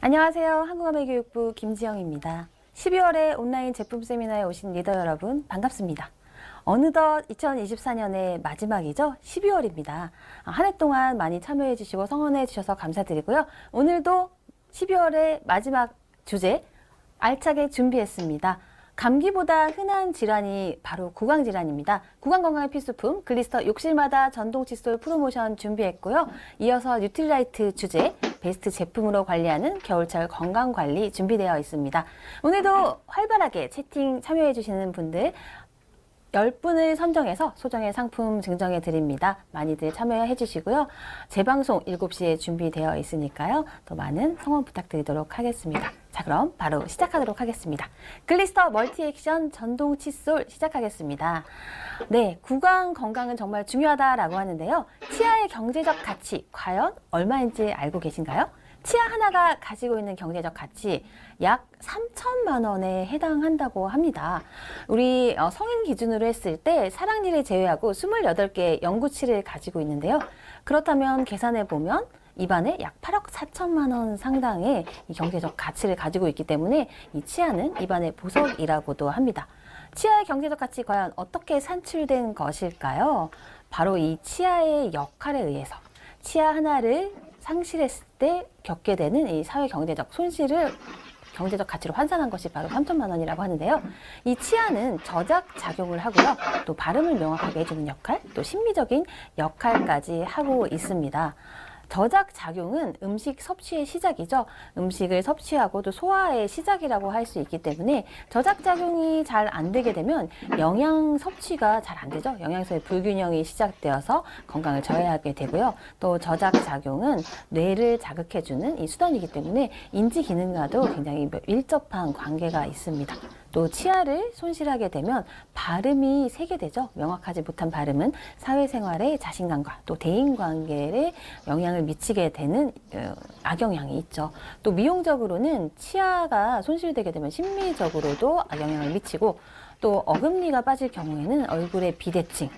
안녕하세요. 한국어매교육부 김지영입니다. 12월에 온라인 제품 세미나에 오신 리더 여러분 반갑습니다. 어느덧 2024년의 마지막이죠. 12월입니다. 한 해 동안 많이 참여해 주시고 성원해 주셔서 감사드리고요. 오늘도 12월의 마지막 주제 알차게 준비했습니다. 감기보다 흔한 질환이 바로 구강질환입니다. 구강건강의 필수품 글리스터 욕실마다 전동 칫솔 프로모션 준비했고요. 이어서 뉴트리라이트 주제 베스트 제품으로 관리하는 겨울철 건강관리 준비되어 있습니다. 오늘도 활발하게 채팅 참여해 주시는 분들 10분을 선정해서 소정의 상품 증정해 드립니다. 많이들 참여해 주시고요. 재방송 7시에 준비되어 있으니까요. 더 많은 성원 부탁드리도록 하겠습니다. 자, 그럼 바로 시작하도록 하겠습니다. 글리스터 멀티액션 전동 칫솔 시작하겠습니다. 네, 구강 건강은 정말 중요하다라고 하는데요. 치아의 경제적 가치 과연 얼마인지 알고 계신가요? 치아 하나가 가지고 있는 경제적 가치 약 3천만 원에 해당한다고 합니다. 우리 성인 기준으로 했을 때 사랑니를 제외하고 28개의 연구치를 가지고 있는데요. 그렇다면 계산해 보면 입안에 약 8억 4천만 원 상당의 이 경제적 가치를 가지고 있기 때문에 이 치아는 입안의 보석이라고도 합니다. 치아의 경제적 가치 과연 어떻게 산출된 것일까요? 바로 이 치아의 역할에 의해서 치아 하나를 상실했을 때 겪게 되는 이 사회 경제적 손실을 경제적 가치로 환산한 것이 바로 3천만 원이라고 하는데요. 이 치아는 저작 작용을 하고요. 또 발음을 명확하게 해주는 역할, 또 심미적인 역할까지 하고 있습니다. 저작 작용은 음식 섭취의 시작이죠. 음식을 섭취하고 또 소화의 시작이라고 할 수 있기 때문에 저작 작용이 잘 안 되게 되면 영양 섭취가 잘 안 되죠. 영양소의 불균형이 시작되어서 건강을 저해하게 되고요. 또 저작 작용은 뇌를 자극해주는 이 수단이기 때문에 인지 기능과도 굉장히 밀접한 관계가 있습니다. 또 치아를 손실하게 되면 발음이 세게되죠. 명확하지 못한 발음은 사회생활의 자신감과 또 대인관계에 영향을 미치게 되는 악영향이 있죠. 또 미용적으로는 치아가 손실되게 되면 심미적으로도 악영향을 미치고 또 어금니가 빠질 경우에는 얼굴의 비대칭,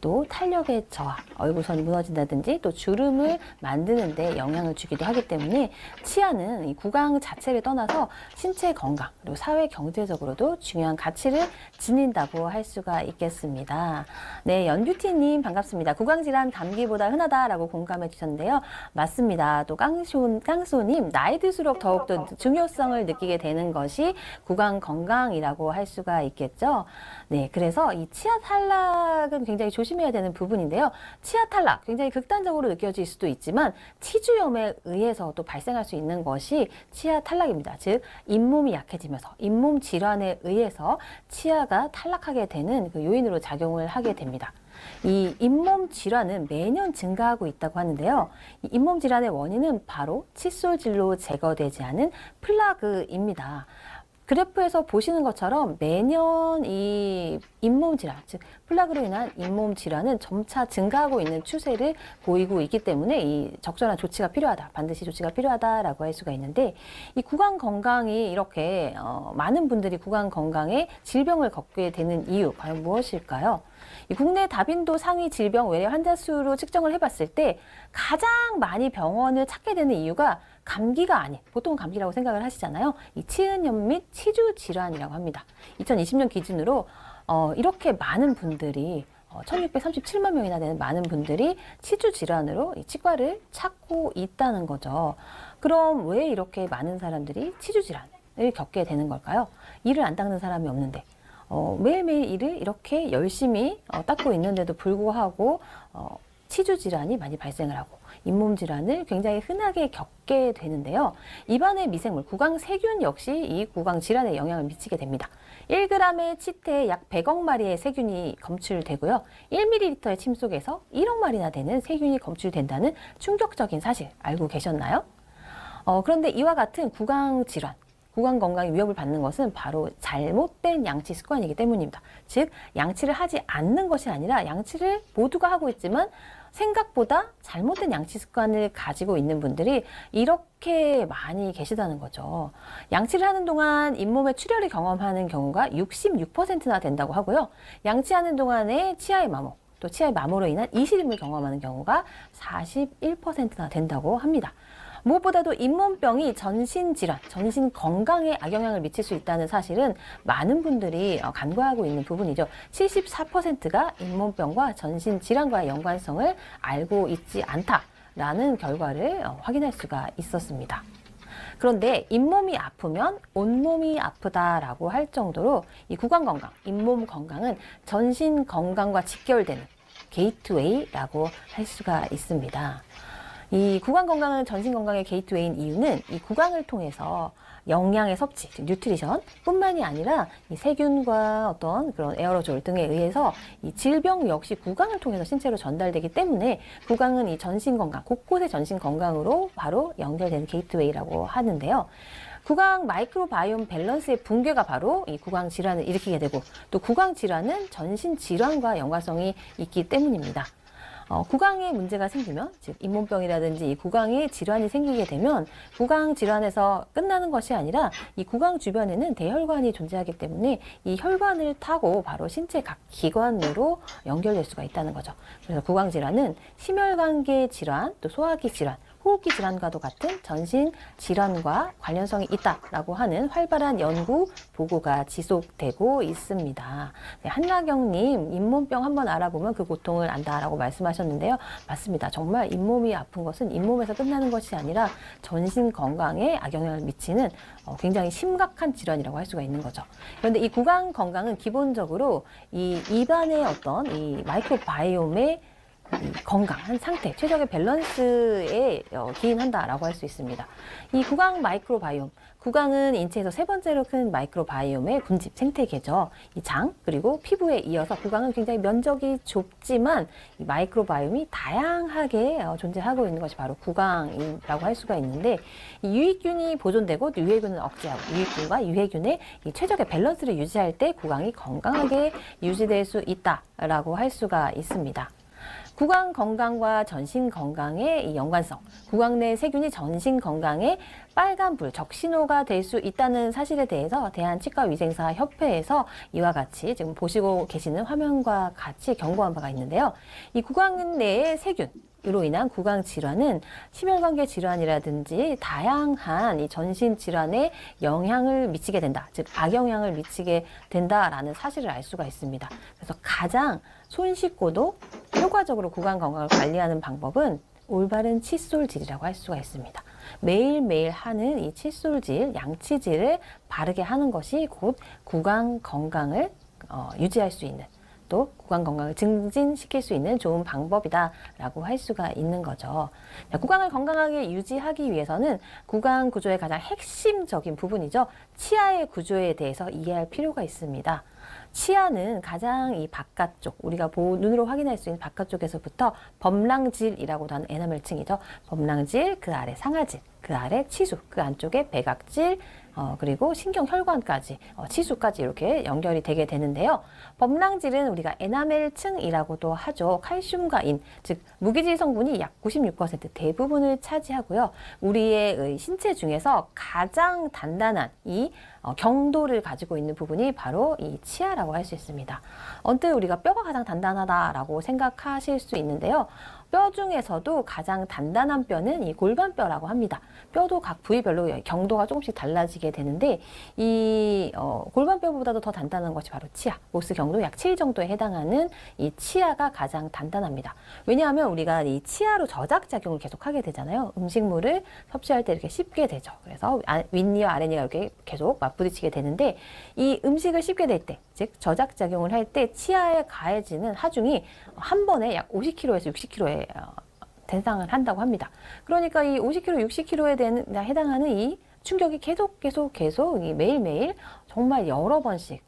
또 탄력의 저하, 얼굴선이 무너진다든지 또 주름을 만드는 데 영향을 주기도 하기 때문에 치아는 이 구강 자체를 떠나서 신체 건강 그리고 사회 경제적으로도 중요한 가치를 지닌다고 할 수가 있겠습니다. 네, 연뷰티님 반갑습니다. 구강질환 감기보다 흔하다라고 공감해 주셨는데요. 맞습니다. 또 깡소님 나이 들수록 더욱더 중요성을 느끼게 되는 것이 구강 건강이라고 할 수가 있겠죠. 네, 그래서 이 치아 탈락은 굉장히 조심해야 되는 부분인데요. 치아 탈락 굉장히 극단적으로 느껴질 수도 있지만 치주염에 의해서 또 발생할 수 있는 것이 치아 탈락입니다. 즉 잇몸이 약해지면서 잇몸 질환에 의해서 치아가 탈락하게 되는 그 요인으로 작용을 하게 됩니다. 이 잇몸 질환은 매년 증가하고 있다고 하는데요. 이 잇몸 질환의 원인은 바로 칫솔질로 제거되지 않은 플라그입니다. 그래프에서 보시는 것처럼 매년 이 잇몸 질환, 즉 플라그로 인한 잇몸 질환은 점차 증가하고 있는 추세를 보이고 있기 때문에 이 적절한 조치가 필요하다, 반드시 조치가 필요하다라고 할 수가 있는데 이 구강 건강이 이렇게 많은 분들이 구강 건강에 질병을 겪게 되는 이유 과연 무엇일까요? 이 국내 다빈도 상위 질병 외래 환자 수로 측정을 해봤을 때 가장 많이 병원을 찾게 되는 이유가 감기가 아닌, 보통은 감기라고 생각을 하시잖아요. 이 치은염 및 치주 질환이라고 합니다. 2020년 기준으로 이렇게 많은 분들이 1637만 명이나 되는 많은 분들이 치주 질환으로 이 치과를 찾고 있다는 거죠. 그럼 왜 이렇게 많은 사람들이 치주 질환을 겪게 되는 걸까요? 이를 안 닦는 사람이 없는데 매일매일 이를 이렇게 열심히 닦고 있는데도 불구하고 치주 질환이 많이 발생을 하고 잇몸 질환을 굉장히 흔하게 겪게 되는데요. 입안의 미생물, 구강 세균 역시 이 구강 질환에 영향을 미치게 됩니다. 1g의 치태에 약 100억 마리의 세균이 검출되고요. 1ml의 침 속에서 1억 마리나 되는 세균이 검출된다는 충격적인 사실 알고 계셨나요? 그런데 이와 같은 구강 질환, 구강 건강에 위협을 받는 것은 바로 잘못된 양치 습관이기 때문입니다. 즉 양치를 하지 않는 것이 아니라 양치를 모두가 하고 있지만 생각보다 잘못된 양치 습관을 가지고 있는 분들이 이렇게 많이 계시다는 거죠. 양치를 하는 동안 잇몸에 출혈을 경험하는 경우가 66%나 된다고 하고요. 양치하는 동안에 치아의 마모, 또 치아의 마모로 인한 이시림을 경험하는 경우가 41%나 된다고 합니다. 무엇보다도 잇몸병이 전신 질환, 전신 건강에 악영향을 미칠 수 있다는 사실은 많은 분들이 간과하고 있는 부분이죠. 74%가 잇몸병과 전신 질환과의 연관성을 알고 있지 않다라는 결과를 확인할 수가 있었습니다. 그런데 잇몸이 아프면 온몸이 아프다라고 할 정도로 이 구강 건강, 잇몸 건강은 전신 건강과 직결되는 게이트웨이라고 할 수가 있습니다. 이 구강 건강은 전신 건강의 게이트웨이인 이유는 이 구강을 통해서 영양의 섭취, 뉴트리션 뿐만이 아니라 이 세균과 어떤 그런 에어로졸 등에 의해서 이 질병 역시 구강을 통해서 신체로 전달되기 때문에 구강은 이 전신 건강, 곳곳의 전신 건강으로 바로 연결되는 게이트웨이라고 하는데요. 구강 마이크로바이옴 밸런스의 붕괴가 바로 이 구강 질환을 일으키게 되고 또 구강 질환은 전신 질환과 연관성이 있기 때문입니다. 구강에 문제가 생기면, 즉 잇몸병이라든지 이 구강에 질환이 생기게 되면 구강 질환에서 끝나는 것이 아니라 이 구강 주변에는 대혈관이 존재하기 때문에 이 혈관을 타고 바로 신체 각 기관으로 연결될 수가 있다는 거죠. 그래서 구강 질환은 심혈관계 질환, 또 소화기 질환, 호흡기 질환과도 같은 전신 질환과 관련성이 있다라고 하는 활발한 연구 보고가 지속되고 있습니다. 네, 한나경님, 잇몸병 한번 알아보면 그 고통을 안다라고 말씀하셨는데요. 맞습니다. 정말 잇몸이 아픈 것은 잇몸에서 끝나는 것이 아니라 전신 건강에 악영향을 미치는 굉장히 심각한 질환이라고 할 수가 있는 거죠. 그런데 이 구강 건강은 기본적으로 이 입안의 어떤 이 마이크로바이옴의 건강한 상태, 최적의 밸런스에 기인한다라고 할 수 있습니다. 이 구강 마이크로바이옴, 구강은 인체에서 세 번째로 큰 마이크로바이옴의 군집 생태계죠. 이 장 그리고 피부에 이어서 구강은 굉장히 면적이 좁지만 이 마이크로바이옴이 다양하게 존재하고 있는 것이 바로 구강이라고 할 수가 있는데 이 유익균이 보존되고 유해균은 억제하고 유익균과 유해균의 이 최적의 밸런스를 유지할 때 구강이 건강하게 유지될 수 있다라고 할 수가 있습니다. 구강 건강과 전신 건강의 이 연관성, 구강 내 세균이 전신 건강에 빨간불, 적신호가 될 수 있다는 사실에 대해서 대한치과위생사협회에서 이와 같이 지금 보시고 계시는 화면과 같이 경고한 바가 있는데요. 이 구강 내의 세균, 으로 인한 구강 질환은 심혈관계 질환이라든지 다양한 이 전신 질환에 영향을 미치게 된다. 즉 악영향을 미치게 된다라는 사실을 알 수가 있습니다. 그래서 가장 손쉽고도 효과적으로 구강 건강을 관리하는 방법은 올바른 칫솔질이라고 할 수가 있습니다. 매일매일 하는 이 칫솔질, 양치질을 바르게 하는 것이 곧 구강 건강을 유지할 수 있는 또 구강 건강을 증진시킬 수 있는 좋은 방법이다라고 할 수가 있는 거죠. 자, 구강을 건강하게 유지하기 위해서는 구강 구조의 가장 핵심적인 부분이죠. 치아의 구조에 대해서 이해할 필요가 있습니다. 치아는 가장 이 바깥쪽, 우리가 눈으로 확인할 수 있는 바깥쪽에서부터 범랑질이라고도 하는 에나멜층이죠. 범랑질, 그 아래 상아질, 그 아래 치수, 그 안쪽에 백악질, 그리고 신경혈관까지, 치수까지 이렇게 연결이 되게 되는데요. 범랑질은 우리가 에나멜층이라고도 하죠. 칼슘과 인, 즉 무기질 성분이 약 96% 대부분을 차지하고요. 우리의 신체 중에서 가장 단단한 이 경도를 가지고 있는 부분이 바로 이 치아라고 할 수 있습니다. 언뜻 우리가 뼈가 가장 단단하다라고 생각하실 수 있는데요. 뼈 중에서도 가장 단단한 뼈는 이 골반뼈라고 합니다. 뼈도 각 부위별로 경도가 조금씩 달라지게 되는데 이 골반뼈보다도 더 단단한 것이 바로 치아. 모스 경도 약 7 정도에 해당하는 이 치아가 가장 단단합니다. 왜냐하면 우리가 이 치아로 저작작용을 계속 하게 되잖아요. 음식물을 섭취할 때 이렇게 씹게 되죠. 그래서 윗니와 아랫니가 이렇게 계속 맞부딪히게 되는데 이 음식을 씹게 될 때, 즉 저작작용을 할 때 치아에 가해지는 하중이 한 번에 약 50kg에서 60kg에 대상을 한다고 합니다. 그러니까 이 50kg, 60kg에 해당하는 이 충격이 계속 이 매일매일 정말 여러 번씩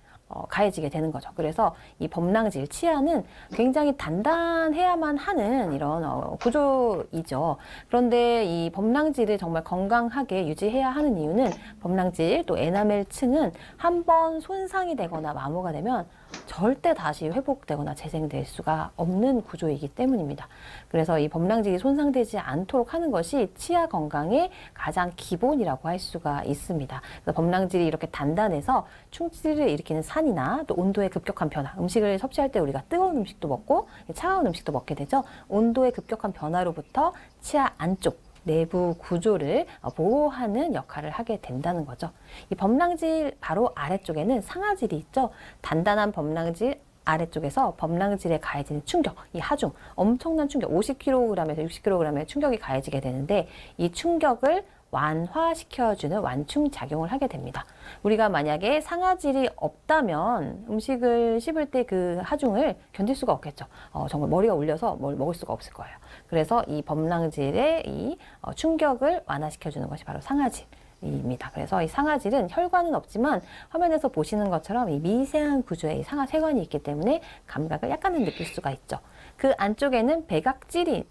가해지게 되는 거죠. 그래서 이 범랑질, 치아는 굉장히 단단해야만 하는 이런 구조이죠. 그런데 이 범랑질을 정말 건강하게 유지해야 하는 이유는 범랑질 또 에나멜층은 한번 손상이 되거나 마모가 되면 절대 다시 회복되거나 재생될 수가 없는 구조이기 때문입니다. 그래서 이 범랑질이 손상되지 않도록 하는 것이 치아 건강의 가장 기본이라고 할 수가 있습니다. 그래서 범랑질이 이렇게 단단해서 충치를 일으키는 산이나 또 온도의 급격한 변화, 음식을 섭취할 때 우리가 뜨거운 음식도 먹고 차가운 음식도 먹게 되죠. 온도의 급격한 변화로부터 치아 안쪽 내부 구조를 보호하는 역할을 하게 된다는 거죠. 이 범랑질 바로 아래쪽에는 상아질이 있죠. 단단한 범랑질 아래쪽에서 범랑질에 가해지는 충격, 이 하중, 엄청난 충격, 50kg에서 60kg의 충격이 가해지게 되는데 이 충격을 완화시켜주는 완충 작용을 하게 됩니다. 우리가 만약에 상아질이 없다면 음식을 씹을 때 그 하중을 견딜 수가 없겠죠. 정말 머리가 울려서 뭘 먹을 수가 없을 거예요. 그래서 이 범랑질의 이 충격을 완화시켜주는 것이 바로 상아질입니다. 그래서 이 상아질은 혈관은 없지만 화면에서 보시는 것처럼 이 미세한 구조의 상하세관이 있기 때문에 감각을 약간은 느낄 수가 있죠. 그 안쪽에는 백악질이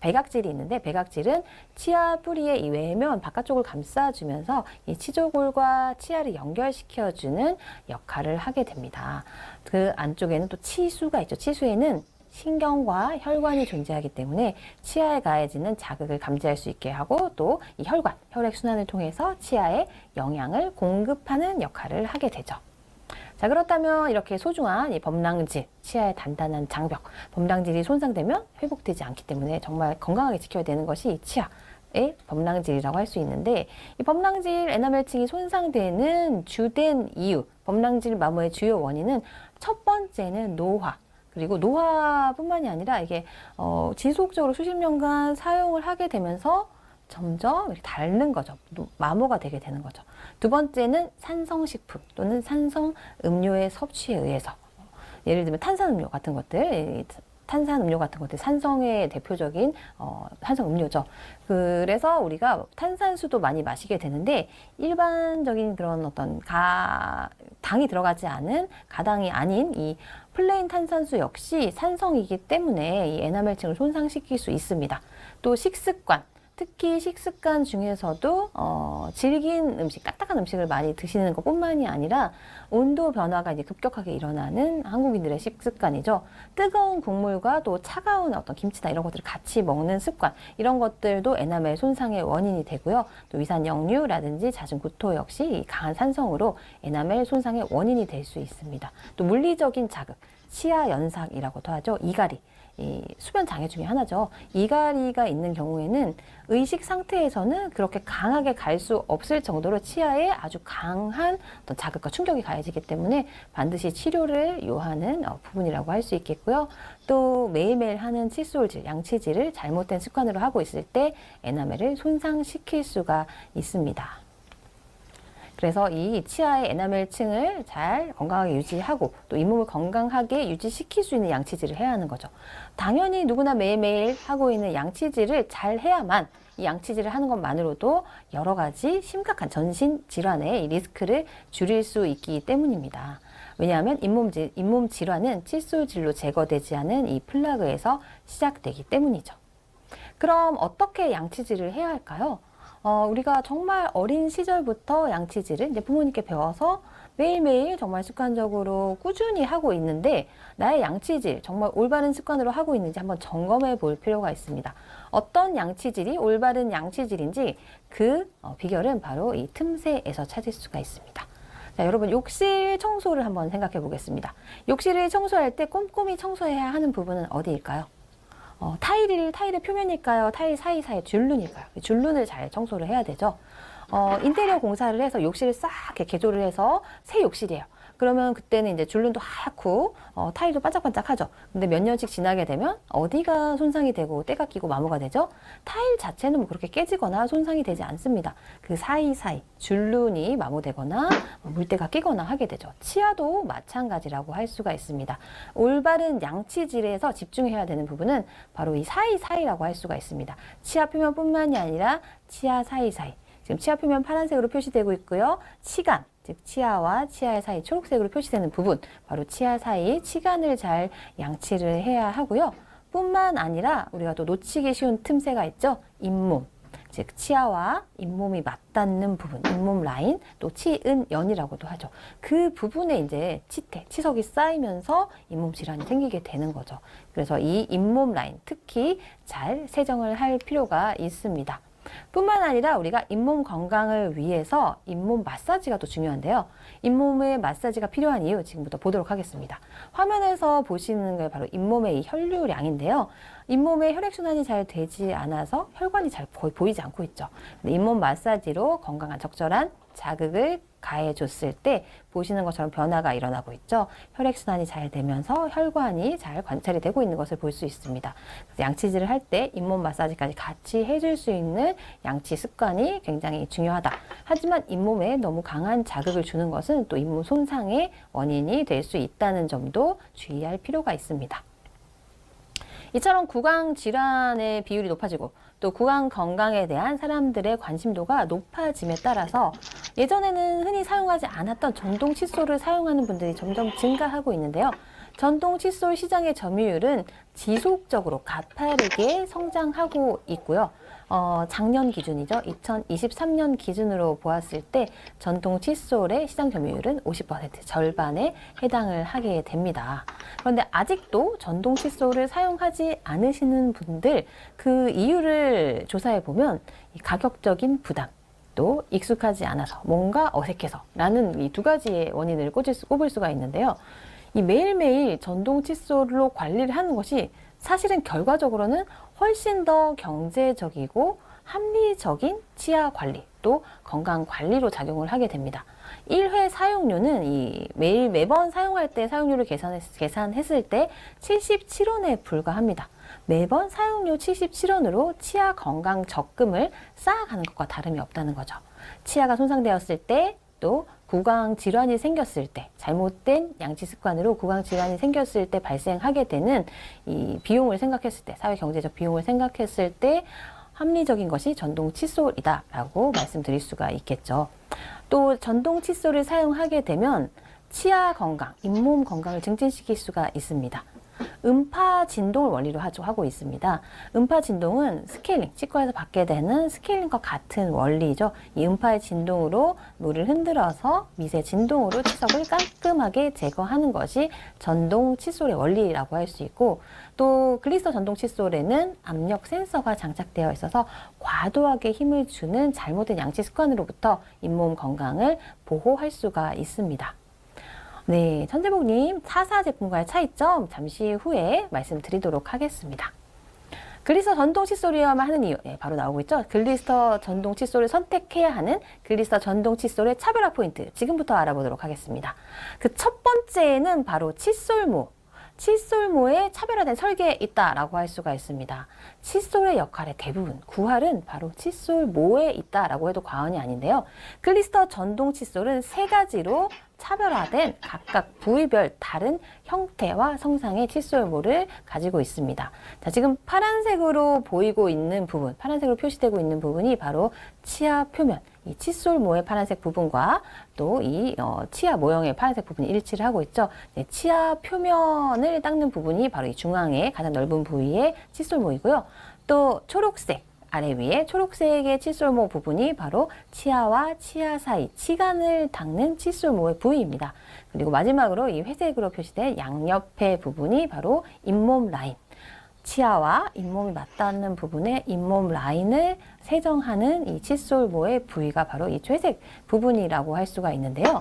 있는데 백악질은 치아 뿌리의 이 외면 바깥쪽을 감싸주면서 이 치조골과 치아를 연결시켜주는 역할을 하게 됩니다. 그 안쪽에는 또 치수가 있죠. 치수에는 신경과 혈관이 존재하기 때문에 치아에 가해지는 자극을 감지할 수 있게 하고 또 이 혈관, 혈액순환을 통해서 치아에 영양을 공급하는 역할을 하게 되죠. 자, 그렇다면 이렇게 소중한 이 범랑질, 치아의 단단한 장벽, 범랑질이 손상되면 회복되지 않기 때문에 정말 건강하게 지켜야 되는 것이 이 치아의 범랑질이라고 할 수 있는데 이 범랑질 에나멜층이 손상되는 주된 이유, 범랑질 마모의 주요 원인은 첫 번째는 노화. 그리고 노화뿐만이 아니라 이게 지속적으로 수십 년간 사용을 하게 되면서 점점 이렇게 닳는 거죠. 마모가 되게 되는 거죠. 두 번째는 산성식품 또는 산성음료의 섭취에 의해서 예를 들면 탄산음료 같은 것들 산성의 대표적인 산성음료죠. 그래서 우리가 탄산수도 많이 마시게 되는데 일반적인 그런 어떤 당이 들어가지 않은 가당이 아닌 이 플레인 탄산수 역시 산성이기 때문에 이 에나멜층을 손상시킬 수 있습니다. 또 식습관, 특히 식습관 중에서도 질긴 음식, 딱딱한 음식을 많이 드시는 것뿐만이 아니라 온도 변화가 이제 급격하게 일어나는 한국인들의 식습관이죠. 뜨거운 국물과 또 차가운 어떤 김치나 이런 것들을 같이 먹는 습관, 이런 것들도 에나멜 손상의 원인이 되고요. 또 위산 역류라든지 잦은 구토 역시 강한 산성으로 에나멜 손상의 원인이 될 수 있습니다. 또 물리적인 자극, 치아 연삭이라고도 하죠. 이갈이. 이 수면 장애 중에 하나죠. 이갈이가 있는 경우에는 의식 상태에서는 그렇게 강하게 갈 수 없을 정도로 치아에 아주 강한 어떤 자극과 충격이 가해지기 때문에 반드시 치료를 요하는 부분이라고 할 수 있겠고요. 또 매일매일 하는 칫솔질, 양치질을 잘못된 습관으로 하고 있을 때 에나멜을 손상시킬 수가 있습니다. 그래서 이 치아의 에나멜층을 잘 건강하게 유지하고 또 잇몸을 건강하게 유지시킬 수 있는 양치질을 해야 하는 거죠. 당연히 누구나 매일매일 하고 있는 양치질을 잘 해야만 이 양치질을 하는 것만으로도 여러 가지 심각한 전신 질환의 리스크를 줄일 수 있기 때문입니다. 왜냐하면 잇몸 질환은 칫솔질로 제거되지 않은 이 플라그에서 시작되기 때문이죠. 그럼 어떻게 양치질을 해야 할까요? 우리가 정말 어린 시절부터 양치질을 이제 부모님께 배워서 매일매일 정말 습관적으로 꾸준히 하고 있는데 나의 양치질 정말 올바른 습관으로 하고 있는지 한번 점검해 볼 필요가 있습니다. 어떤 양치질이 올바른 양치질인지 그 비결은 바로 이 틈새에서 찾을 수가 있습니다. 자, 여러분 욕실 청소를 한번 생각해 보겠습니다. 욕실을 청소할 때 꼼꼼히 청소해야 하는 부분은 어디일까요? 타일의 표면일까요? 타일 사이사이 줄눈일까요? 줄눈을 잘 청소를 해야 되죠. 인테리어 공사를 해서 욕실을 싹 이렇게 개조를 해서 새 욕실이에요. 그러면 그때는 이제 줄눈도 하얗고 타일도 반짝반짝하죠. 근데 몇 년씩 지나게 되면 어디가 손상이 되고 때가 끼고 마모가 되죠? 타일 자체는 뭐 그렇게 깨지거나 손상이 되지 않습니다. 그 사이사이 줄눈이 마모되거나 물때가 끼거나 하게 되죠. 치아도 마찬가지라고 할 수가 있습니다. 올바른 양치질에서 집중해야 되는 부분은 바로 이 사이사이라고 할 수가 있습니다. 치아 표면뿐만이 아니라 치아 사이사이. 지금 치아 표면 파란색으로 표시되고 있고요. 치간, 즉 치아와 치아의 사이 초록색으로 표시되는 부분, 바로 치아 사이 치간을 잘 양치를 해야 하고요. 뿐만 아니라 우리가 또 놓치기 쉬운 틈새가 있죠. 잇몸, 즉 치아와 잇몸이 맞닿는 부분, 잇몸 라인, 또 치은연이라고도 하죠. 그 부분에 이제 치석이 쌓이면서 잇몸 질환이 생기게 되는 거죠. 그래서 이 잇몸 라인 특히 잘 세정을 할 필요가 있습니다. 뿐만 아니라 우리가 잇몸 건강을 위해서 잇몸 마사지가 또 중요한데요. 잇몸에 마사지가 필요한 이유 지금부터 보도록 하겠습니다. 화면에서 보시는 게 바로 잇몸의 이 혈류량인데요. 잇몸에 혈액순환이 잘 되지 않아서 혈관이 잘 거의 보이지 않고 있죠. 잇몸 마사지로 건강한 적절한 자극을 가해줬을 때 보시는 것처럼 변화가 일어나고 있죠. 혈액순환이 잘 되면서 혈관이 잘 관찰이 되고 있는 것을 볼 수 있습니다. 양치질을 할 때 잇몸 마사지까지 같이 해줄 수 있는 양치 습관이 굉장히 중요하다. 하지만 잇몸에 너무 강한 자극을 주는 것은 또 잇몸 손상의 원인이 될 수 있다는 점도 주의할 필요가 있습니다. 이처럼 구강 질환의 비율이 높아지고 또 구강 건강에 대한 사람들의 관심도가 높아짐에 따라서 예전에는 흔히 사용하지 않았던 전동 칫솔을 사용하는 분들이 점점 증가하고 있는데요. 전동 칫솔 시장의 점유율은 지속적으로 가파르게 성장하고 있고요. 작년 기준이죠. 2023년 기준으로 보았을 때 전동 칫솔의 시장 점유율은 50%, 절반에 해당을 하게 됩니다. 그런데 아직도 전동 칫솔을 사용하지 않으시는 분들 그 이유를 조사해 보면 가격적인 부담, 또 익숙하지 않아서 뭔가 어색해서 라는 이 두 가지의 원인을 꼽을 수가 있는데요. 이 매일매일 전동 칫솔로 관리를 하는 것이 사실은 결과적으로는 훨씬 더 경제적이고 합리적인 치아 관리 또 건강 관리로 작용을 하게 됩니다. 1회 사용료는 매번 사용할 때 사용료를 계산했을 때 77원에 불과합니다. 매번 사용료 77원으로 치아 건강 적금을 쌓아가는 것과 다름이 없다는 거죠. 치아가 손상되었을 때 또 구강 질환이 생겼을 때 잘못된 양치 습관으로 구강 질환이 생겼을 때 발생하게 되는 이 비용을 생각했을 때 사회 경제적 비용을 생각했을 때 합리적인 것이 전동 칫솔이다라고 말씀드릴 수가 있겠죠. 또 전동 칫솔을 사용하게 되면 치아 건강, 잇몸 건강을 증진시킬 수가 있습니다. 음파 진동을 원리로 하고 있습니다. 음파 진동은 스케일링, 치과에서 받게 되는 스케일링과 같은 원리죠. 이 음파의 진동으로 물을 흔들어서 미세 진동으로 치석을 깔끔하게 제거하는 것이 전동 칫솔의 원리라고 할 수 있고, 또 글리스터 전동 칫솔에는 압력 센서가 장착되어 있어서 과도하게 힘을 주는 잘못된 양치 습관으로부터 잇몸 건강을 보호할 수가 있습니다. 네, 천재복님 4사 제품과의 차이점 잠시 후에 말씀드리도록 하겠습니다. 글리스터 전동 칫솔이어야만 하는 이유, 바로 나오고 있죠. 글리스터 전동 칫솔을 선택해야 하는 글리스터 전동 칫솔의 차별화 포인트 지금부터 알아보도록 하겠습니다. 그 첫 번째는 바로 칫솔모의 차별화된 설계에 있다라고 할 수가 있습니다. 칫솔의 역할의 대부분, 구할은 바로 칫솔모에 있다라고 해도 과언이 아닌데요. 글리스터 전동 칫솔은 세 가지로 차별화된 각각 부위별 다른 형태와 성상의 칫솔모를 가지고 있습니다. 자, 지금 파란색으로 보이고 있는 부분, 파란색으로 표시되고 있는 부분이 바로 치아 표면, 이 칫솔모의 파란색 부분과 또 이 치아 모형의 파란색 부분이 일치를 하고 있죠. 네, 치아 표면을 닦는 부분이 바로 이 중앙의 가장 넓은 부위의 칫솔모이고요. 또 초록색, 아래 위에 초록색의 칫솔모 부분이 바로 치아와 치아 사이 치간을 닦는 칫솔모의 부위입니다. 그리고 마지막으로 이 회색으로 표시된 양옆의 부분이 바로 잇몸 라인, 치아와 잇몸이 맞닿는 부분의 잇몸 라인을 세정하는 이 칫솔모의 부위가 바로 이 회색 부분이라고 할 수가 있는데요.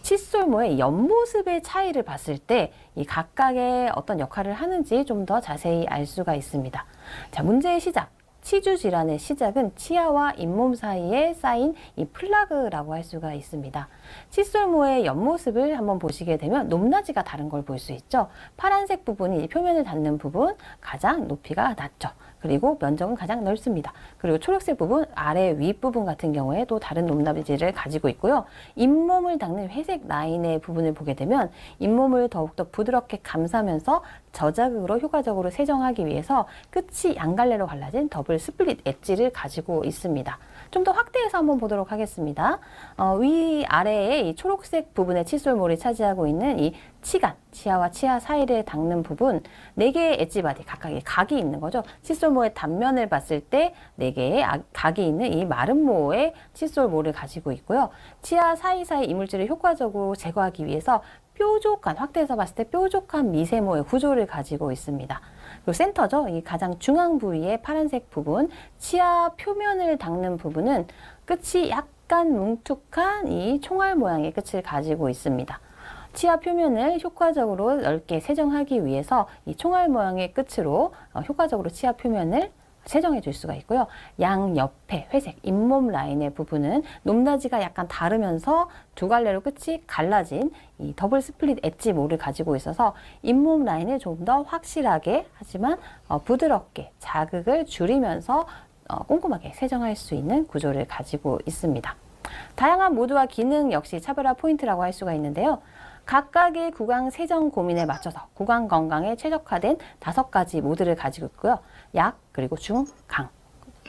칫솔모의 옆모습의 차이를 봤을 때 이 각각의 어떤 역할을 하는지 좀 더 자세히 알 수가 있습니다. 자, 문제의 시작. 치주 질환의 시작은 치아와 잇몸 사이에 쌓인 이 플라그라고 할 수가 있습니다. 칫솔모의 옆모습을 한번 보시게 되면 높낮이가 다른 걸 볼 수 있죠. 파란색 부분이 표면을 닿는 부분 가장 높이가 낮죠. 그리고 면적은 가장 넓습니다. 그리고 초록색 부분 아래 윗부분 같은 경우에 또 다른 높낮이를 가지고 있고요. 잇몸을 닦는 회색 라인의 부분을 보게 되면 잇몸을 더욱더 부드럽게 감싸면서 저자극으로 효과적으로 세정하기 위해서 끝이 양갈래로 갈라진 더블 스플릿 엣지를 가지고 있습니다. 좀 더 확대해서 한번 보도록 하겠습니다. 위아래에 이 초록색 부분의 칫솔모를 차지하고 있는 이 치간, 치아와 치아 사이를 닦는 부분 4개의 엣지 바디, 각각의 각이 있는 거죠. 칫솔모의 단면을 봤을 때 4개의 각이 있는 이 마른 모의 칫솔모를 가지고 있고요. 치아 사이사이 이물질을 효과적으로 제거하기 위해서 뾰족한, 확대해서 봤을 때 뾰족한 미세모의 구조를 가지고 있습니다. 그리고 센터죠. 이 가장 중앙 부위의 파란색 부분, 치아 표면을 닦는 부분은 끝이 약간 뭉툭한 이 총알 모양의 끝을 가지고 있습니다. 치아 표면을 효과적으로 넓게 세정하기 위해서 이 총알 모양의 끝으로 효과적으로 치아 표면을 세정해 줄 수가 있고요. 양옆에 회색 잇몸 라인의 부분은 높낮이가 약간 다르면서 두 갈래로 끝이 갈라진 이 더블 스플릿 엣지 모를 가지고 있어서 잇몸 라인을 좀 더 확실하게 하지만 부드럽게 자극을 줄이면서 꼼꼼하게 세정할 수 있는 구조를 가지고 있습니다. 다양한 모드와 기능 역시 차별화 포인트라고 할 수가 있는데요. 각각의 구강 세정 고민에 맞춰서 구강 건강에 최적화된 5가지 모드를 가지고 있고요. 약, 그리고 중, 강.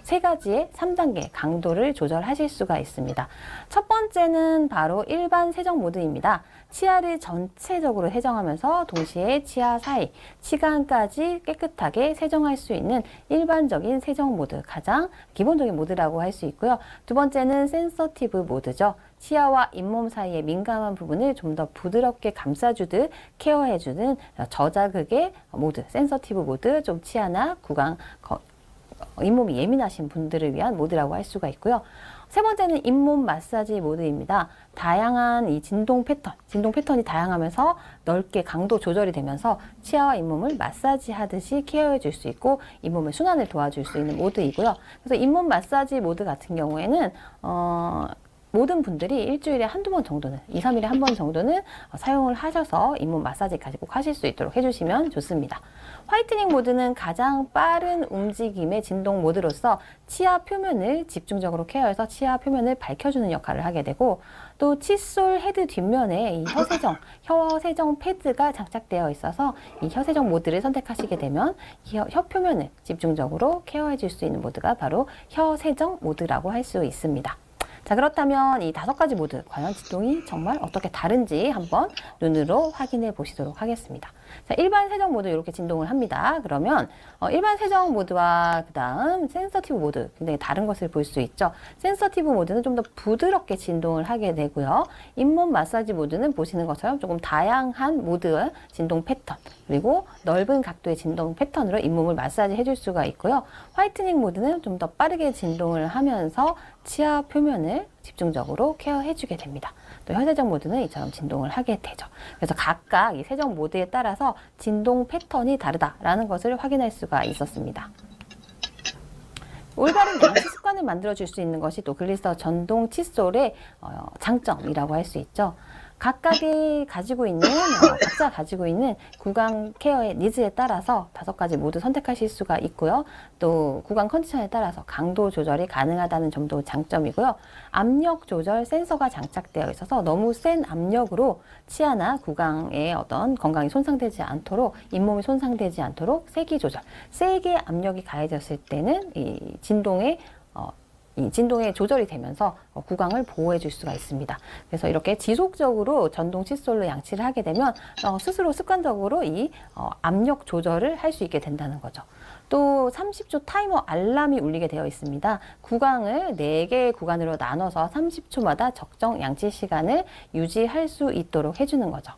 3가지의 3단계 강도를 조절하실 수가 있습니다. 첫 번째는 바로 일반 세정 모드입니다. 치아를 전체적으로 세정하면서 동시에 치아 사이, 치간까지 깨끗하게 세정할 수 있는 일반적인 세정 모드, 가장 기본적인 모드라고 할 수 있고요. 두 번째는 센서티브 모드죠. 치아와 잇몸 사이의 민감한 부분을 좀 더 부드럽게 감싸주듯 케어해주는 저자극의 모드, 센서티브 모드, 좀 치아나 구강, 잇몸이 예민하신 분들을 위한 모드라고 할 수가 있고요. 세 번째는 잇몸 마사지 모드입니다. 다양한 이 진동 패턴이 다양하면서 넓게 강도 조절이 되면서 치아와 잇몸을 마사지 하듯이 케어해 줄 수 있고 잇몸의 순환을 도와줄 수 있는 모드이고요. 그래서 잇몸 마사지 모드 같은 경우에는 모든 분들이 일주일에 한두 번 정도는, 2, 3일에 한 번 정도는 사용을 하셔서 잇몸 마사지까지 꼭 하실 수 있도록 해주시면 좋습니다. 화이트닝 모드는 가장 빠른 움직임의 진동 모드로서 치아 표면을 집중적으로 케어해서 치아 표면을 밝혀주는 역할을 하게 되고, 또 칫솔 헤드 뒷면에 이 혀세정 패드가 장착되어 있어서 이 혀세정 모드를 선택하시게 되면 혀 표면을 집중적으로 케어해 줄 수 있는 모드가 바로 혀세정 모드라고 할 수 있습니다. 자, 그렇다면 이 5가지 모드 과연 진동이 정말 어떻게 다른지 한번 눈으로 확인해 보시도록 하겠습니다. 자, 일반 세정 모드 이렇게 진동을 합니다. 그러면 일반 세정 모드와 그 다음 센서티브 모드 굉장히 다른 것을 볼 수 있죠. 센서티브 모드는 좀 더 부드럽게 진동을 하게 되고요. 잇몸 마사지 모드는 보시는 것처럼 조금 다양한 모드의 진동 패턴, 그리고 넓은 각도의 진동 패턴으로 잇몸을 마사지 해줄 수가 있고요. 화이트닝 모드는 좀 더 빠르게 진동을 하면서 치아 표면을 집중적으로 케어해주게 됩니다. 또 혀세정 모드는 이처럼 진동을 하게 되죠. 그래서 각각 이 세정 모드에 따라서 진동 패턴이 다르다라는 것을 확인할 수가 있었습니다. 올바른 양치 습관을 만들어줄 수 있는 것이 또 글리스터 전동 칫솔의 장점이라고 할 수 있죠. 각자 가지고 있는 구강 케어의 니즈에 따라서 5가지 모두 선택하실 수가 있고요. 또 구강 컨디션에 따라서 강도 조절이 가능하다는 점도 장점이고요. 압력 조절 센서가 장착되어 있어서 너무 센 압력으로 치아나 구강의 어떤 건강이 손상되지 않도록, 잇몸이 손상되지 않도록 세기 조절, 세게 압력이 가해졌을 때는 이 진동의 조절이 되면서 구강을 보호해 줄 수가 있습니다. 그래서 이렇게 지속적으로 전동 칫솔로 양치를 하게 되면 스스로 습관적으로 이 압력 조절을 할 수 있게 된다는 거죠. 또 30초 타이머 알람이 울리게 되어 있습니다. 구강을 4개의 구간으로 나눠서 30초마다 적정 양치 시간을 유지할 수 있도록 해주는 거죠.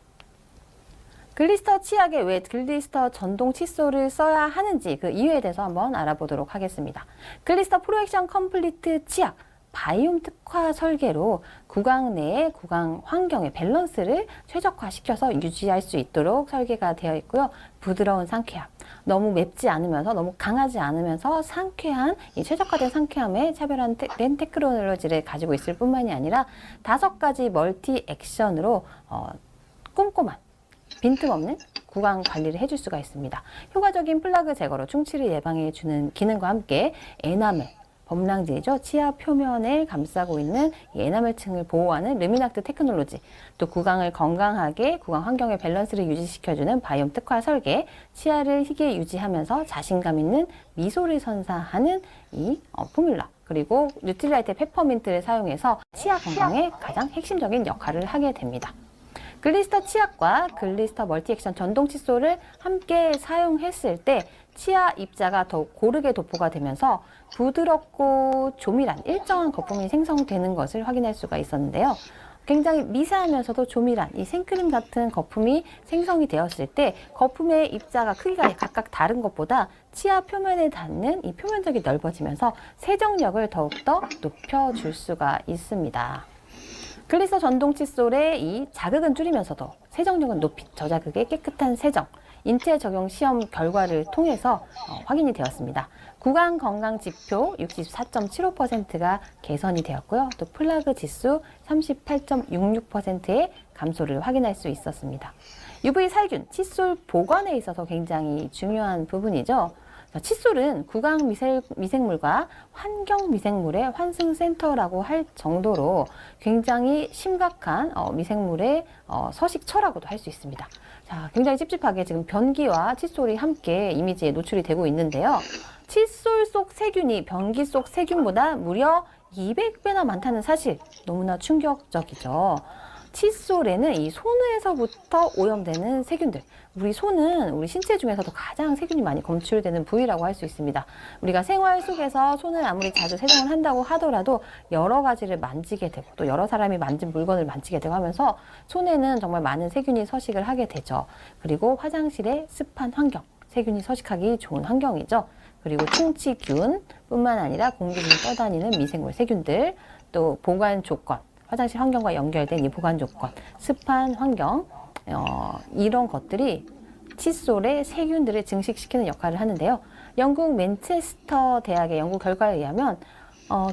글리스터 치약에 왜 글리스터 전동 칫솔을 써야 하는지 그 이유에 대해서 한번 알아보도록 하겠습니다. 글리스터 프로액션 컴플리트 치약, 바이옴 특화 설계로 구강 내의 구강 환경의 밸런스를 최적화시켜서 유지할 수 있도록 설계가 되어 있고요. 부드러운 상쾌함, 너무 맵지 않으면서 너무 강하지 않으면서 상쾌한, 이 최적화된 상쾌함에 차별화된 테크놀로지를 가지고 있을 뿐만이 아니라 5가지 멀티 액션으로 꼼꼼한 빈틈없는 구강 관리를 해줄 수가 있습니다. 효과적인 플라그 제거로 충치를 예방해주는 기능과 함께 에나멜, 범랑질이죠. 치아 표면을 감싸고 있는 이 에나멜층을 보호하는 르미낙트 테크놀로지, 또 구강을 건강하게 구강 환경의 밸런스를 유지시켜주는 바이옴 특화 설계, 치아를 희게 유지하면서 자신감 있는 미소를 선사하는 이 포뮬러, 그리고 뉴트리라이트 페퍼민트를 사용해서 치아 건강에 가장 핵심적인 역할을 하게 됩니다. 글리스터 치약과 글리스터 멀티액션 전동 칫솔을 함께 사용했을 때 치아 입자가 더욱 고르게 도포가 되면서 부드럽고 조밀한 일정한 거품이 생성되는 것을 확인할 수가 있었는데요. 굉장히 미세하면서도 조밀한 이 생크림 같은 거품이 생성이 되었을 때 거품의 입자가 크기가 각각 다른 것보다 치아 표면에 닿는 이 표면적이 넓어지면서 세정력을 더욱더 높여줄 수가 있습니다. 글리서 전동 칫솔의 이 자극은 줄이면서도 세정력은 높인 저자극의 깨끗한 세정, 인체 적용 시험 결과를 통해서 확인이 되었습니다. 구강 건강 지표 64.75%가 개선이 되었고요. 또 플라그 지수 38.66%의 감소를 확인할 수 있었습니다. UV 살균, 칫솔 보관에 있어서 굉장히 중요한 부분이죠. 칫솔은 구강 미생물과 환경 미생물의 환승센터라고 할 정도로 굉장히 심각한 미생물의 서식처라고도 할 수 있습니다. 자, 굉장히 찝찝하게 지금 변기와 칫솔이 함께 이미지에 노출이 되고 있는데요. 칫솔 속 세균이 변기 속 세균보다 무려 200배나 많다는 사실, 너무나 충격적이죠. 칫솔에는 이 손에서부터 오염되는 세균들, 우리 손은 우리 신체 중에서도 가장 세균이 많이 검출되는 부위라고 할 수 있습니다. 우리가 생활 속에서 손을 아무리 자주 세정을 한다고 하더라도 여러 가지를 만지게 되고 또 여러 사람이 만진 물건을 만지게 되고 하면서 손에는 정말 많은 세균이 서식을 하게 되죠. 그리고 화장실의 습한 환경, 세균이 서식하기 좋은 환경이죠. 그리고 충치균 뿐만 아니라 공기 중에 떠다니는 미생물 세균들, 또 보관 조건, 화장실 환경과 연결된 이 보관 조건, 습한 환경, 이런 것들이 칫솔의 세균들을 증식시키는 역할을 하는데요. 영국 맨체스터 대학의 연구 결과에 의하면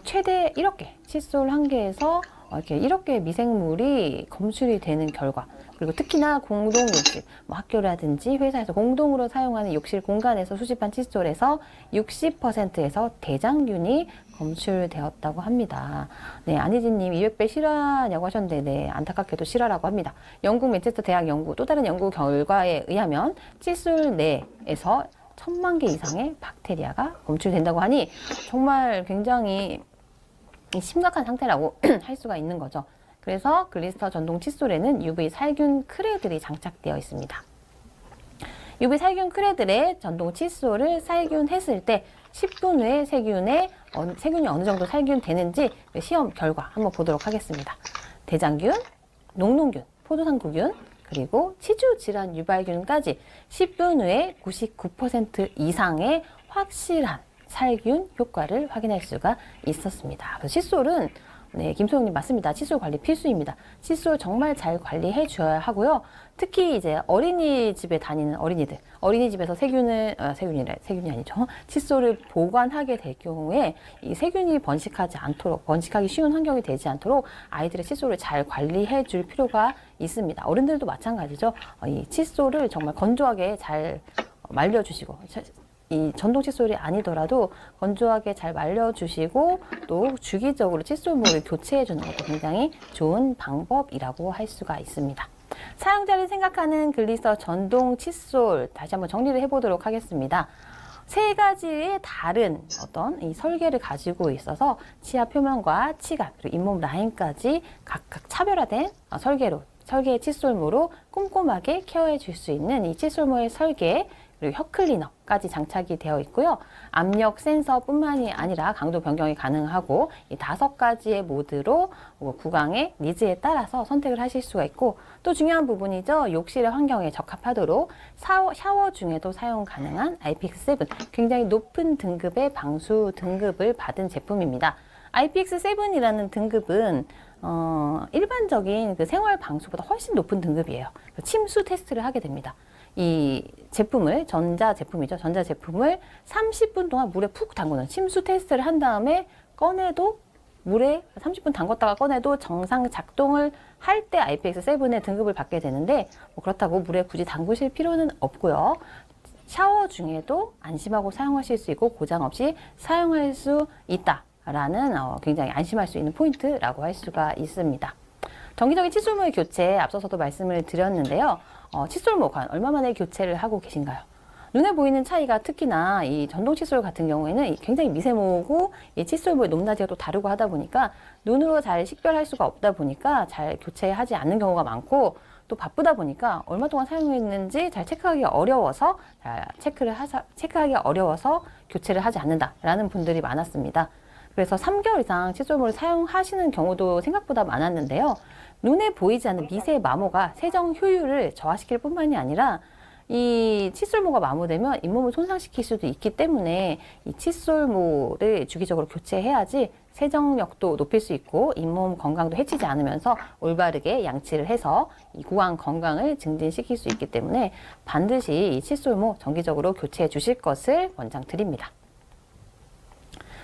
최대 1억 개, 칫솔 한 개에서 이렇게 1억 개의 미생물이 검출이 되는 결과, 그리고 특히나 공동 욕실, 학교라든지 회사에서 공동으로 사용하는 욕실 공간에서 수집한 칫솔에서 60%에서 대장균이 검출되었다고 합니다. 네, 안희진님 200배 실화냐고 하셨는데, 네, 안타깝게도 실화라고 합니다. 영국 맨체스터 대학 연구, 또 다른 연구 결과에 의하면 칫솔 내에서 1000만 개 이상의 박테리아가 검출된다고 하니 정말 굉장히 심각한 상태라고 할 수가 있는 거죠. 그래서 글리스터 전동 칫솔에는 UV 살균 크레들이 장착되어 있습니다. UV 살균 크레들의 전동 칫솔을 살균했을 때 10분 후에 세균이 어느 정도 살균되는지 시험 결과 한번 보도록 하겠습니다. 대장균, 녹농균, 포도상구균, 그리고 치주 질환 유발균까지 10분 후에 99% 이상의 확실한 살균 효과를 확인할 수가 있었습니다. 그래서 칫솔은, 네, 김소영님 맞습니다. 칫솔 관리 필수입니다. 칫솔 정말 잘 관리해 줘야 하고요. 특히 이제 어린이집에 다니는 어린이들, 어린이집에서 세균이 아니죠. 칫솔을 보관하게 될 경우에 이 세균이 번식하기 쉬운 환경이 되지 않도록 아이들의 칫솔을 잘 관리해 줄 필요가 있습니다. 어른들도 마찬가지죠. 이 칫솔을 정말 건조하게 잘 말려주시고, 이 전동 칫솔이 아니더라도 건조하게 잘 말려주시고 또 주기적으로 칫솔물을 교체해주는 것도 굉장히 좋은 방법이라고 할 수가 있습니다. 사용자를 생각하는 글리서 전동 칫솔, 다시 한번 정리를 해보도록 하겠습니다. 세 가지의 다른 어떤 이 설계를 가지고 있어서 치아 표면과 치간, 그리고 잇몸 라인까지 각각 차별화된 설계의 칫솔모로 꼼꼼하게 케어해 줄 수 있는 이 칫솔모의 설계, 그리고 혀 클리너까지 장착이 되어 있고요. 압력 센서뿐만이 아니라 강도 변경이 가능하고 이 5가지의 모드로 구강의 니즈에 따라서 선택을 하실 수가 있고, 또 중요한 부분이죠. 욕실의 환경에 적합하도록 샤워 중에도 사용 가능한 IPX7, 굉장히 높은 등급의 방수 등급을 받은 제품입니다. IPX7이라는 등급은 일반적인 그 생활 방수보다 훨씬 높은 등급이에요. 침수 테스트를 하게 됩니다. 이 제품을, 전자제품을 30분 동안 물에 푹 담그는 침수 테스트를 한 다음에 꺼내도, 물에 30분 담궜다가 꺼내도 정상 작동을 할 때 IPX7의 등급을 받게 되는데, 그렇다고 물에 굳이 담그실 필요는 없고요. 샤워 중에도 안심하고 사용하실 수 있고 고장 없이 사용할 수 있다라는 굉장히 안심할 수 있는 포인트라고 할 수가 있습니다. 정기적인 칫솔모의 교체, 앞서서도 말씀을 드렸는데요. 칫솔모 과연 얼마 만에 교체를 하고 계신가요? 눈에 보이는 차이가, 특히나 이 전동 칫솔 같은 경우에는 굉장히 미세모고 이 칫솔모의 높낮이가 또 다르고 하다 보니까 눈으로 잘 식별할 수가 없다 보니까 잘 교체하지 않는 경우가 많고, 또 바쁘다 보니까 얼마 동안 사용했는지 잘 체크하기 어려워서 교체를 하지 않는다라는 분들이 많았습니다. 그래서 3개월 이상 칫솔모를 사용하시는 경우도 생각보다 많았는데요. 눈에 보이지 않는 미세 마모가 세정 효율을 저하시킬 뿐만이 아니라 이 칫솔모가 마모되면 잇몸을 손상시킬 수도 있기 때문에 이 칫솔모를 주기적으로 교체해야지 세정력도 높일 수 있고 잇몸 건강도 해치지 않으면서 올바르게 양치를 해서 이 구강 건강을 증진시킬 수 있기 때문에 반드시 이 칫솔모 정기적으로 교체해 주실 것을 권장드립니다.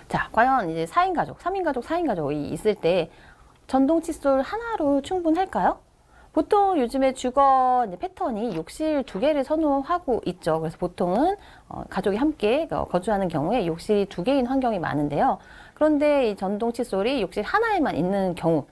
자, 과연 이제 4인 가족, 3인 가족, 4인 가족이 있을 때 전동 칫솔 하나로 충분할까요? 보통 요즘에 주거 패턴이 욕실 2개를 선호하고 있죠. 그래서 보통은 가족이 함께 거주하는 경우에 욕실이 2개인 환경이 많은데요. 그런데 이 전동 칫솔이 욕실 하나에만 있는 경우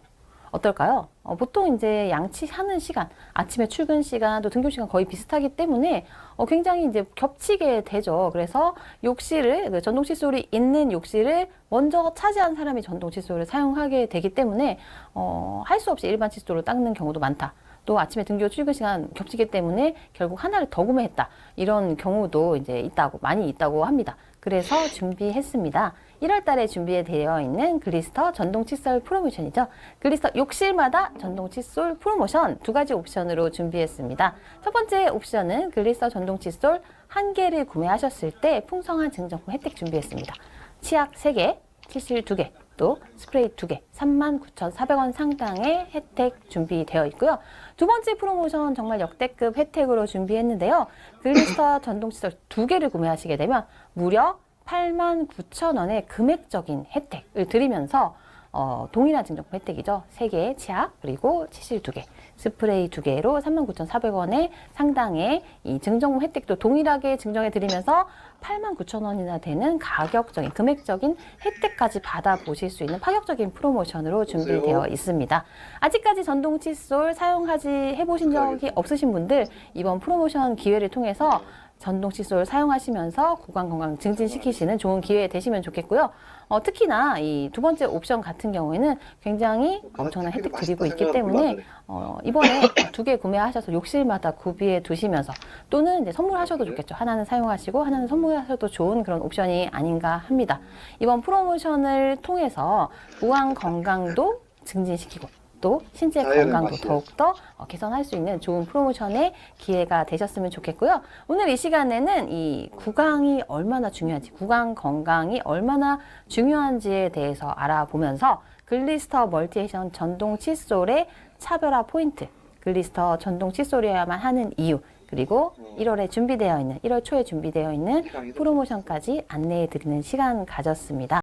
어떨까요? 보통 이제 양치하는 시간, 아침에 출근 시간, 또 등교 시간 거의 비슷하기 때문에 굉장히 이제 겹치게 되죠. 그래서 욕실을, 전동 칫솔이 있는 욕실을 먼저 차지한 사람이 전동 칫솔을 사용하게 되기 때문에, 할 수 없이 일반 칫솔로 닦는 경우도 많다. 또 아침에 등교 출근 시간 겹치기 때문에 결국 하나를 더 구매했다. 이런 경우도 이제 많이 있다고 합니다. 그래서 준비했습니다. 1월 달에 준비되어 있는 글리스터 전동 칫솔 프로모션이죠. 글리스터 욕실마다 전동 칫솔 프로모션 2가지 옵션으로 준비했습니다. 첫 번째 옵션은 글리스터 전동 칫솔 1개를 구매하셨을 때 풍성한 증정품 혜택 준비했습니다. 치약 3개, 칫솔 2개, 또 스프레이 2개, 39,400원 상당의 혜택 준비되어 있고요. 두 번째 프로모션 정말 역대급 혜택으로 준비했는데요. 글리스터 전동 칫솔 2개를 구매하시게 되면 무려 89,000원의 금액적인 혜택을 드리면서 동일한 증정품 혜택이죠. 3개의 치약, 그리고 칫솔 2개, 스프레이 2개로 39,400원의 상당의 이 증정품 혜택도 동일하게 증정해 드리면서 89,000원이나 되는 가격적인, 금액적인 혜택까지 받아보실 수 있는 파격적인 프로모션으로 준비되어 있습니다. 아직까지 전동 칫솔 해보신 적이 없으신 분들 이번 프로모션 기회를 통해서 전동 칫솔 사용하시면서 구강 건강 증진시키시는 좋은 기회 되시면 좋겠고요. 특히나 이 두 번째 옵션 같은 경우에는 굉장히 엄청난 혜택 드리고 있기 때문에 이번에 2개 구매하셔서 욕실마다 구비해 두시면서 또는 이제 선물하셔도 좋겠죠. 하나는 사용하시고 하나는 선물하셔도 좋은 그런 옵션이 아닌가 합니다. 이번 프로모션을 통해서 구강 건강도 증진시키고 또 신체 건강도 더욱더 개선할 수 있는 좋은 프로모션의 기회가 되셨으면 좋겠고요. 오늘 이 시간에는 이 구강이 얼마나 중요한지, 구강 건강이 얼마나 중요한지에 대해서 알아보면서 글리스터 멀티액션 전동 칫솔의 차별화 포인트, 글리스터 전동 칫솔이어야만 하는 이유, 그리고 1월 초에 준비되어 있는 프로모션까지 안내해 드리는 시간 가졌습니다.